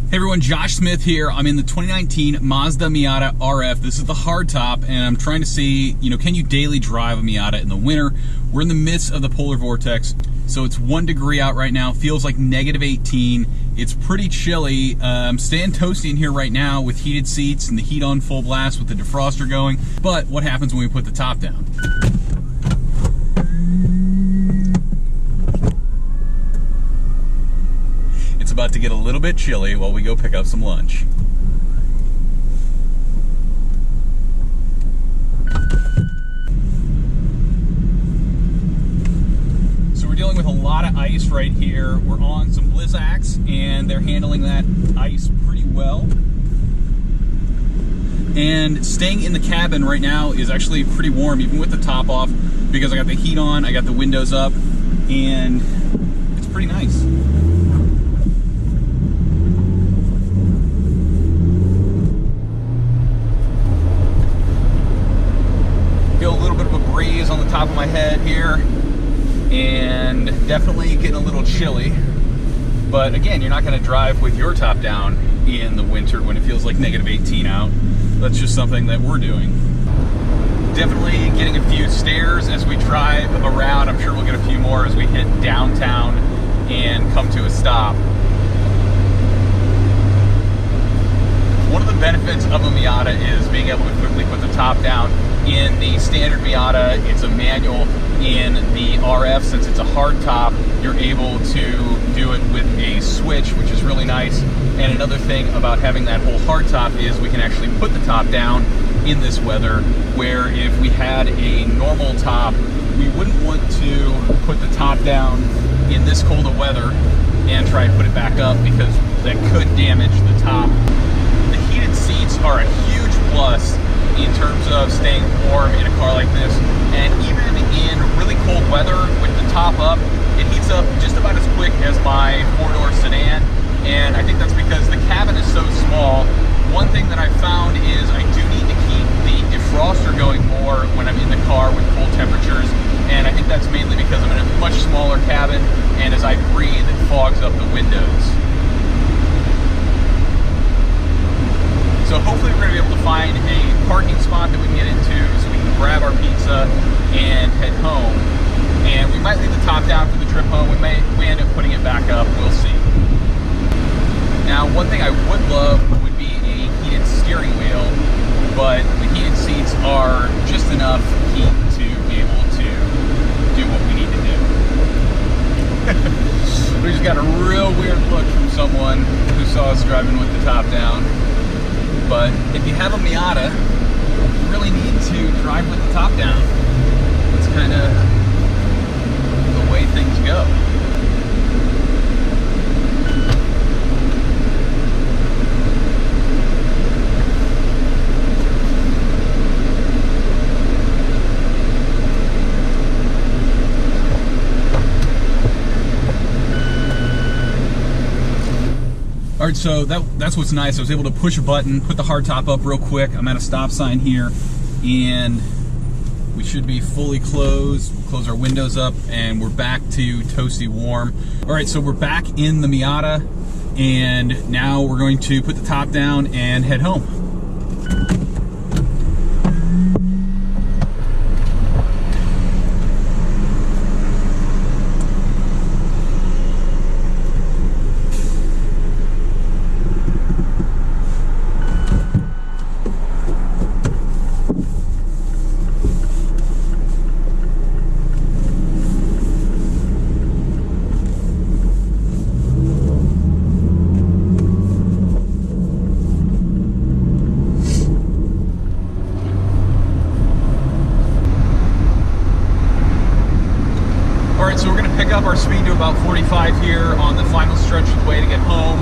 Hey everyone, Josh Smith here. I'm in the 2019 Mazda Miata RF. This is the hardtop, and I'm trying to see, can you daily drive a Miata in the winter? We're in the midst of the Polar Vortext, so it's 1 degree out right now. Feels like -18. It's pretty chilly. I'm staying toasty in here right now with heated seats and the heat on full blast with the defroster going. But what happens when we put the top down? It's about to get a little bit chilly while we go pick up some lunch. So we're dealing with a lot of ice right here. We're on some blizzaks and they're handling that ice pretty well. And staying in the cabin right now is actually pretty warm, even with the top off, because I got the heat on, I got the windows up, and it's pretty nice. Feel a little bit of a breeze on the top of my head here, and definitely getting a little chilly. But again, you're not going to drive with your top down in the winter when it feels like -18 out. That's just something that we're doing. Definitely getting a few stares as we drive around. I'm sure we'll get a few more as we hit downtown and come to a stop. One of the benefits of a Miata is being able to quickly put the top down. In the standard Miata, it's a manual. In the RF, since it's a hard top, you're able to do it with a switch, which is really nice. And another thing about having that whole hard top is we can actually put the top down in this weather, where if we had a normal top, we wouldn't want to put the top down in this cold of weather and try and put it back up, because that could damage the top. The heated seats are a huge plus in terms of staying warm in a car like this, and even in really cold weather with the top up, it heats up just about as quick as my four-door sedan, and I think that's because the cabin is so small. One thing that I found is I do need to keep the defroster going more when I'm in the car with cold temperatures, and I think that's mainly because I'm in a much smaller cabin, and as I breathe, it fogs up the windows. So hopefully we're going to be able to find a parking spot that we can get into so we can grab our pizza and head home. And we might leave the top down for the trip home. We end up putting it back up. We'll see. Now, one thing I would love would be a heated steering wheel, but the heated seats are just enough heat to be able to do what we need to do. We just got a real weird look from someone who saw us driving with the top down. But if you have a Miata, you really need to drive with the top down. That's kind of the way things go. Alright, so that's what's nice. I was able to push a button, put the hardtop up real quick. I'm at a stop sign here, and we should be fully closed. We'll close our windows up, and we're back to toasty warm. Alright, so we're back in the Miata, and now we're going to put the top down and head home. So we're going to pick up our speed to about 45 here on the final stretch of the way to get home,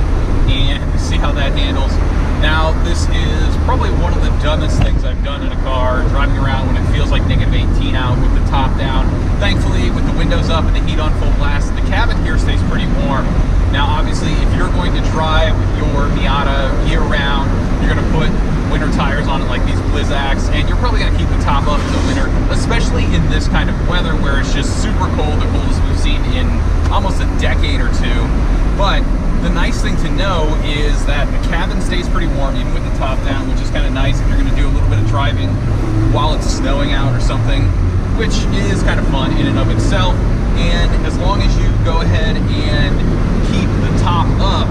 and see how that handles. Now, this is probably one of the dumbest things I've done in a car, driving around when it feels like -18 out with the top down. Thankfully, with the windows up and the heat on full blast, the cabin here stays pretty warm. Now, obviously, if you're going to drive your Miata year-round, you're going to put winter tires on it like these blizzaks, and you're probably going to keep the top up in the winter, especially in this kind of weather where it's just super cold, the coldest we've seen in almost a decade or two. But The nice thing to know is that the cabin stays pretty warm even with the top down, which is kind of nice if you're going to do a little bit of driving while it's snowing out or something, which is kind of fun in and of itself. And as long as you go ahead and keep the top up,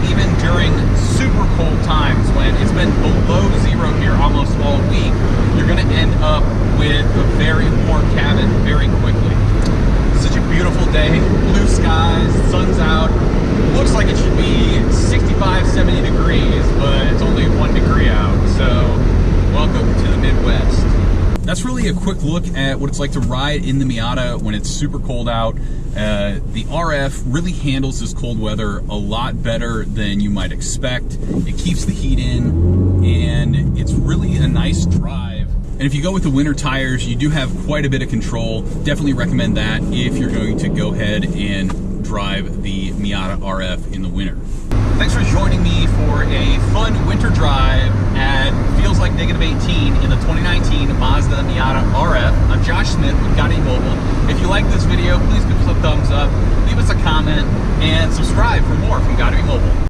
even during super cold times when it's been below zero here almost all week, you're going to end up with a very warm cabin very quickly. Such a beautiful day, blue skies, sun's out. Looks like it should be 65, 70 degrees, but it's only 1 degree out. So welcome to the Midwest. That's really a quick look at what it's like to ride in the Miata when it's super cold out. The RF really handles this cold weather a lot better than you might expect. It keeps the heat in, and it's really a nice drive. And if you go with the winter tires, you do have quite a bit of control. Definitely recommend that if you're going to go ahead and drive the Miata RF in the winter. Thanks for joining me for a fun winter drive at feels like -18 in the 2019 Mazda Miata RF. I'm Josh Smith with Gotti Mobile. If you like this video, please give us a thumbs up, leave us a comment, and subscribe for more from Gotti Mobile.